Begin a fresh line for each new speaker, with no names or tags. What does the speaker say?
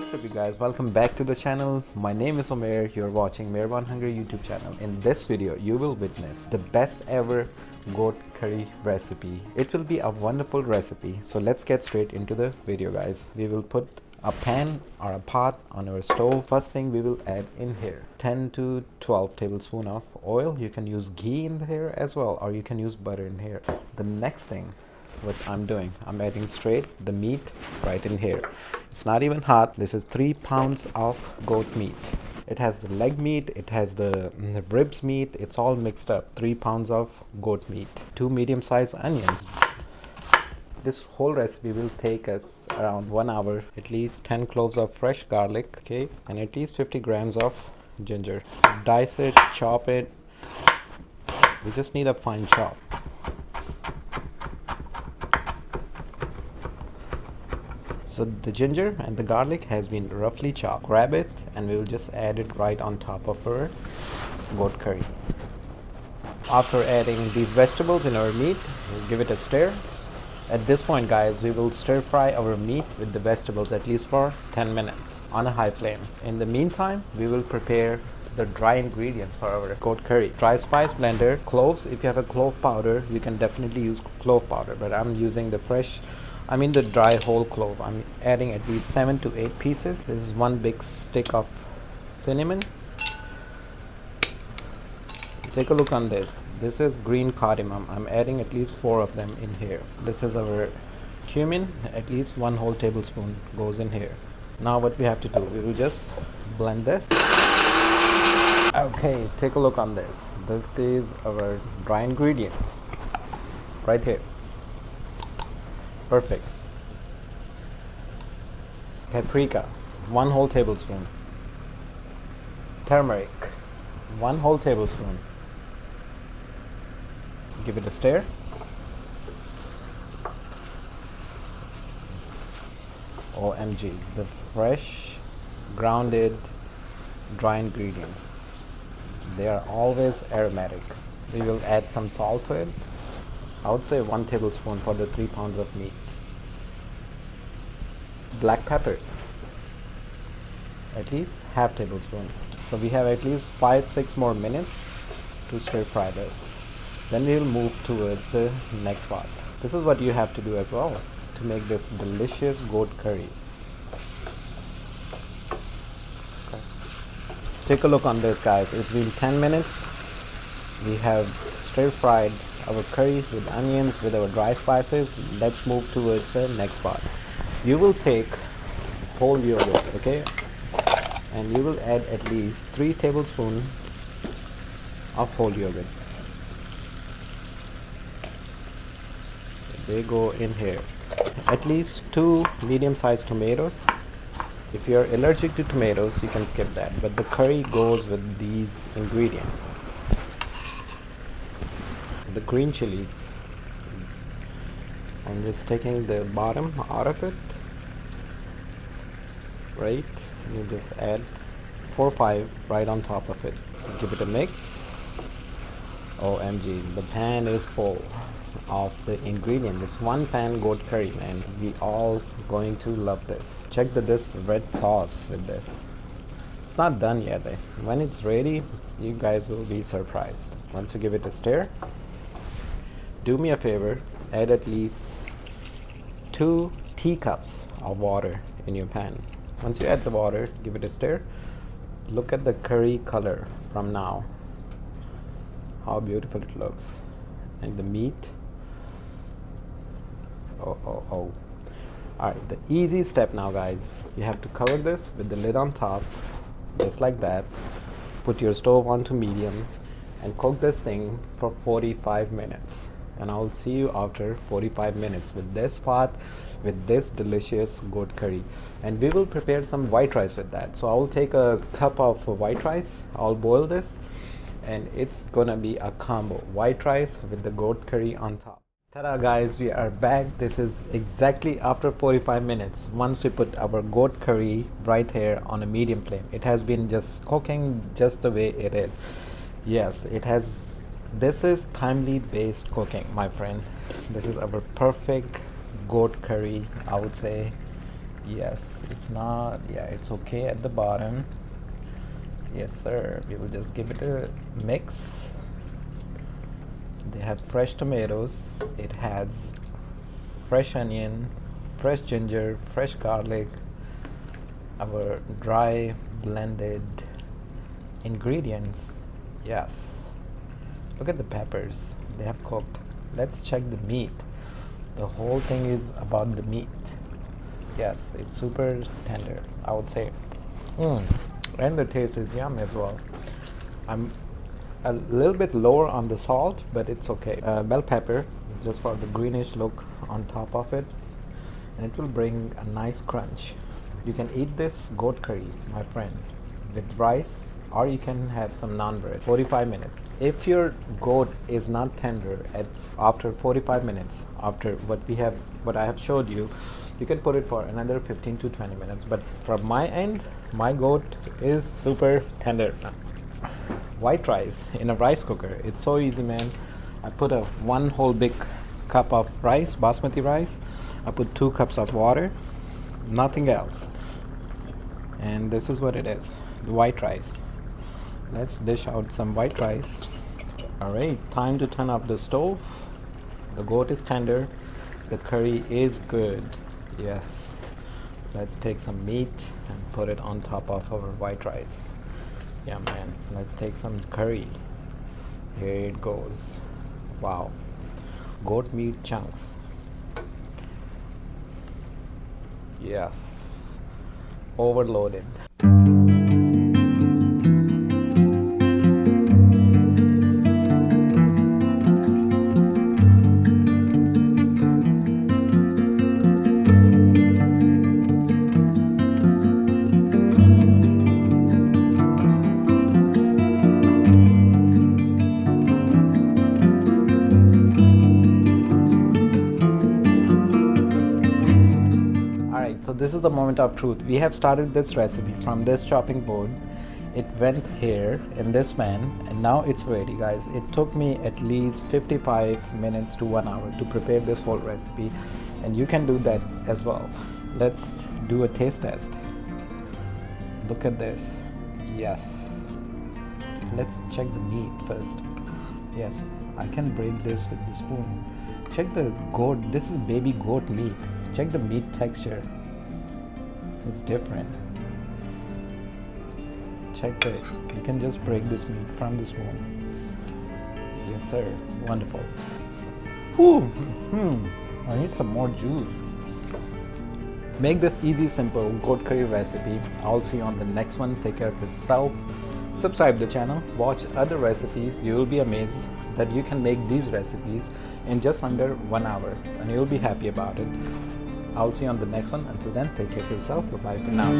What's up you guys, welcome back to the channel. My name is Mair. You're watching Mairbornhungry YouTube channel. In this video you will witness the best ever goat curry recipe. It will be a wonderful recipe, so let's get straight into the video guys. We will put a pan or a pot on our stove. First thing we will add in here 10 to 12 tablespoons of oil. You can use ghee in here as well, or you can use butter in here. The next thing what I'm doing, I'm adding straight the meat right in here. It's not even hot. This is 3 pounds of goat meat. It has the leg meat, it has the ribs meat, it's all mixed up. 3 pounds of goat meat, 2 medium-sized onions. This whole recipe will take us around 1 hour. At least 10 cloves of fresh garlic, okay, and at least 50 grams of ginger. Dice it, chop it. We just need a fine chop. So the ginger and the garlic has been roughly chopped. Grab it and we will just add it right on top of our goat curry. After adding these vegetables in our meat, we'll give it a stir. At this point guys, we will stir fry our meat with the vegetables at least for 10 minutes on a high flame. In the meantime, we will prepare the dry ingredients for our goat curry. Dry spice blender, cloves. If you have a clove powder, you can definitely use clove powder, but I'm using the the dry whole clove. I'm adding at least 7 to 8 pieces. This is 1 big stick of cinnamon. Take a look on this. This is green cardamom. I'm adding at least 4 of them in here. This is our cumin. At least 1 whole tablespoon goes in here. Now what we have to do, we will just blend this. Okay, take a look on this. This is our dry ingredients right here. Perfect. Paprika, 1 whole tablespoon. Turmeric, 1 whole tablespoon. Give it a stir. OMG, the fresh, grounded, dry ingredients. They are always aromatic. We will add some salt to it. I would say 1 tablespoon for the 3 pounds of meat. Black pepper, at least half tablespoon. So we have at least 5-6 more minutes to stir fry this. Then we will move towards the next part. This is what you have to do as well to make this delicious goat curry. Okay. Take a look on this guys. It's been 10 minutes. We have stir fried our curry with onions, with our dry spices. Let's move towards the next part. You will take whole yogurt, okay, and you will add at least 3 tablespoons of whole yogurt. They go in here. At least 2 medium-sized tomatoes. If you're allergic to tomatoes, you can skip that, but the curry goes with these ingredients. The green chilies. I'm just taking the bottom out of it. Right, you just add 4 or 5 right on top of it. Give it a mix. OMG, the pan is full of the ingredient. It's 1 pan goat curry, man. We all going to love this. Check this red sauce with this. It's not done yet. When it's ready, you guys will be surprised. Once you give it a stir, do me a favor, add at least 2 teacups of water in your pan. Once you add the water, give it a stir. Look at the curry color from now. How beautiful it looks. And the meat. Oh. Alright, the easy step now guys. You have to cover this with the lid on top, just like that. Put your stove on to medium and cook this thing for 45 minutes. And I'll see you after 45 minutes with this pot, with this delicious goat curry. And we will prepare some white rice with that. So I'll take a cup of white rice, I'll boil this, and it's gonna be a combo. White rice with the goat curry on top. Ta-da guys, we are back. This is exactly after 45 minutes. Once we put our goat curry right here on a medium flame. It has been just cooking just the way it is. Yes, it has. This is timely based cooking, my friend. This is our perfect goat curry, I would say. Yes, it's not, yeah, it's okay at the bottom. Yes sir, we will just give it a mix. They have fresh tomatoes, it has fresh onion, fresh ginger, fresh garlic, our dry blended ingredients. Yes, look at the peppers, they have cooked. Let's check the meat. The whole thing is about the meat. Yes, it's super tender, I would say. And the taste is yum as well. I'm a little bit lower on the salt, but it's okay. Bell pepper, just for the greenish look on top of it, and it will bring a nice crunch. You can eat this goat curry, my friend, with rice, or you can have some naan bread. 45 minutes. If your goat is not tender after 45 minutes, after what I have showed you, you can put it for another 15 to 20 minutes. But from my end, my goat is super tender. White rice in a rice cooker. It's so easy, man. I put one whole big cup of rice, basmati rice. I put 2 cups of water, nothing else. And this is what it is, the white rice. Let's dish out some white rice. All right, time to turn off the stove. The goat is tender. The curry is good. Yes. Let's take some meat and put it on top of our white rice. Yeah, man. Let's take some curry. Here it goes. Wow. Goat meat chunks. Yes. Overloaded. So this is the moment of truth. We have started this recipe from this chopping board. It went here in this pan, and now it's ready, guys. It took me at least 55 minutes to 1 hour to prepare this whole recipe, and you can do that as well. Let's do a taste test. Look at this. Yes. Let's check the meat first. Yes, I can break this with the spoon. Check the goat. This is baby goat meat. Check the meat texture. It's different. Check this. You can just break this meat from the spoon. Yes, sir. Wonderful. Ooh. I need some more juice. Make this easy, simple goat curry recipe. I'll see you on the next one. Take care of yourself. Subscribe the channel. Watch other recipes. You will be amazed that you can make these recipes in just under 1 hour, and you'll be happy about it. I'll see you on the next one. Until then, take care of yourself. Bye-bye for now.